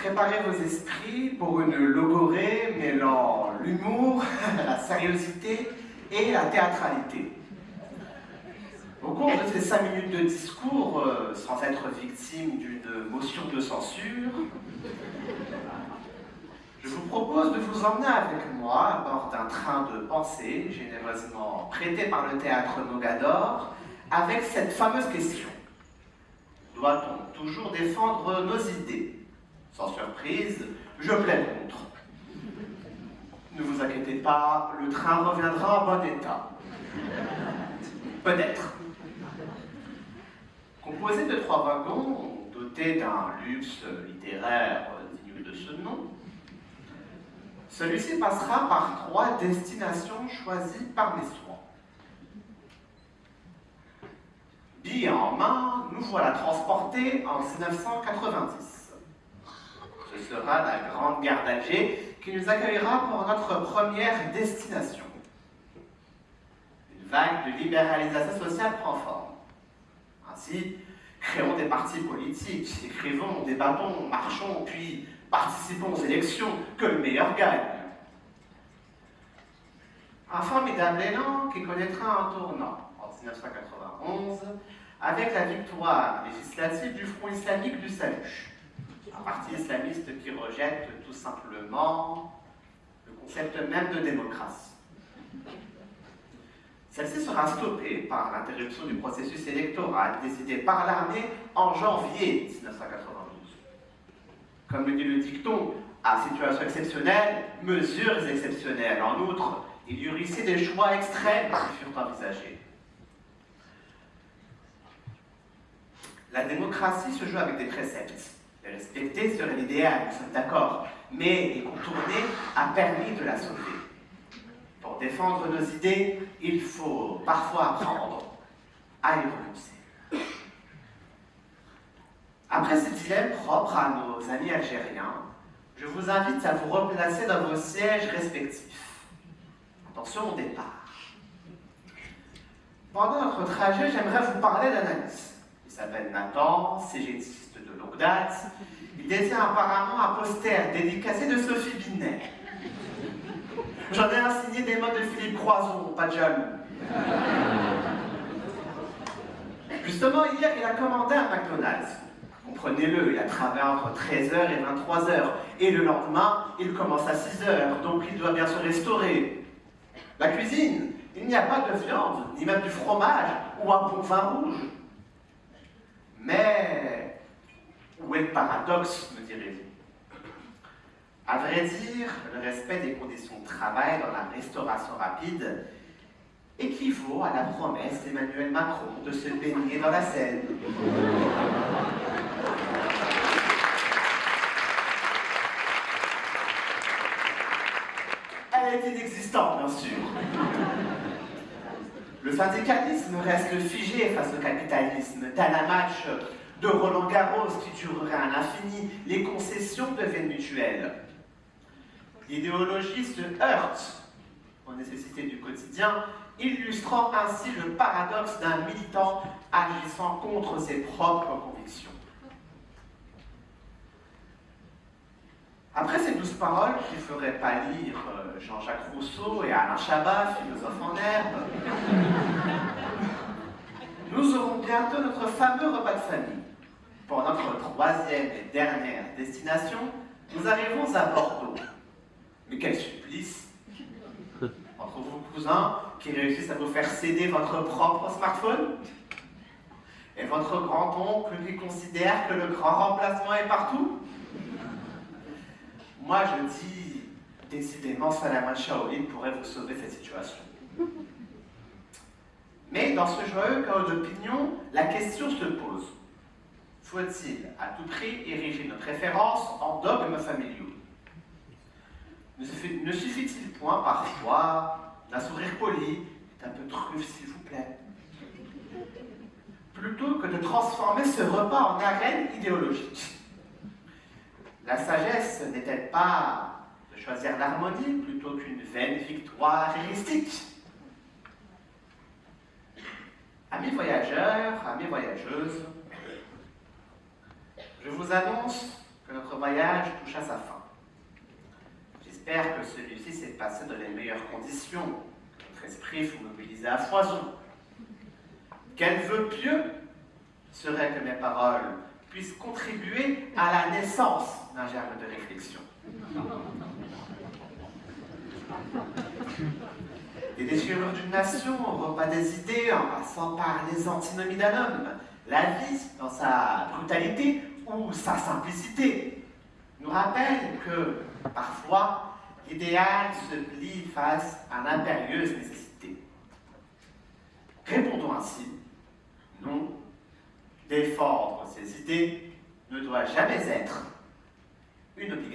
Préparez vos esprits pour une logorrhée mêlant l'humour, la sérieuxité et la théâtralité. Au cours de ces 5 minutes de discours, sans être victime d'une motion de censure, je vous propose de vous emmener avec moi à bord d'un train de pensée généreusement prêté par le théâtre Mogador avec cette fameuse question. Doit-on toujours défendre nos idées? Sans surprise, je plaide contre. Ne vous inquiétez pas, le train reviendra en bon état. Peut-être. Composé de 3 wagons, dotés d'un luxe littéraire digne de ce nom, celui-ci passera par 3 destinations choisies par mes soins. Billet en main, nous voilà transportés en 1990. Ce sera la Grande Gare d'Alger qui nous accueillera pour notre première destination. Une vague de libéralisation sociale prend forme. Ainsi, créons des partis politiques, écrivons, débattons, marchons, puis participons aux élections, que le meilleur gagne. Un formidable élan qui connaîtra un tournant en 1991 avec la victoire législative du Front islamique du Salut. Un parti islamiste qui rejette tout simplement le concept même de démocratie. Celle-ci sera stoppée par l'interruption du processus électoral décidé par l'armée en janvier 1992. Comme le dit le dicton, à situation exceptionnelle, mesures exceptionnelles. En outre, il y eut ici des choix extrêmes qui furent envisagés. La démocratie se joue avec des préceptes. Les respecter serait l'idéal, nous sommes d'accord, mais les contourner a permis de la sauver. Pour défendre nos idées, il faut parfois apprendre à y renoncer. Après ce dilemme propre à nos amis algériens, je vous invite à vous replacer dans vos sièges respectifs. Attention au départ. Pendant notre trajet, j'aimerais vous parler d'un ami. Il s'appelle Nathan, CGTiste de longue date. Il détient apparemment un poster dédicacé de Sophie Binet. J'en ai un signé des mots de Philippe Croison, pas de jaloux. Justement, hier, il a commandé un McDonald's. Comprenez-le, il a travaillé entre 13h et 23h. Et le lendemain, il commence à 6h, donc il doit bien se restaurer. La cuisine, il n'y a pas de viande, ni même du fromage, ou un bon vin rouge. Mais où est le paradoxe, me direz-vous? À vrai dire, le respect des conditions de travail dans la restauration rapide équivaut à la promesse d'Emmanuel Macron de se baigner dans la Seine. Elle est inexistante, bien sûr. Le syndicalisme reste figé face au capitalisme, tel un match de Roland Garros qui durerait à l'infini, les concessions deviennent mutuelles. L'idéologie se heurte aux nécessités du quotidien, illustrant ainsi le paradoxe d'un militant agissant contre ses propres convictions. Après ces 12 paroles qui ne feraient pas lire Jean-Jacques Rousseau et Alain Chabat, philosophe en herbe, nous aurons bientôt notre fameux repas de famille. Pour notre 3e et dernière destination, nous arrivons à Bordeaux. Mais quel supplice! Entre vos cousins qui réussissent à vous faire céder votre propre smartphone et votre grand-oncle qui considère que le grand remplacement est partout. Moi, je dis, décidément, Salman Shaolin pourrait vous sauver cette situation. Mais dans ce joyeux chaos d'opinion, la question se pose. Faut-il à tout prix ériger notre référence en dogmes familiaux? Ne suffit-il point parfois d'un sourire poli, d'un peu de truffe s'il vous plaît, plutôt que de transformer ce repas en arène idéologique? La sagesse n'est-elle pas de choisir l'harmonie plutôt qu'une vaine victoire héristique? Amis voyageurs, amis voyageuses, je vous annonce que notre notre voyage touche à sa fin. J'espère que celui-ci s'est passé dans les meilleures conditions, que notre esprit fut mobilisé à foison. Quel vœu pieux serait que mes paroles puissent contribuer à la naissance d'un germe de réflexion. Des déchirures d'une nation au repas des idées, en passant par les antinomies d'un homme, la vie, dans sa brutalité ou sa simplicité, nous rappelle que, parfois, l'idéal se plie face à l'impérieuse nécessité. Répondons ainsi, non, défendre ses idées ne doit jamais être une obligation.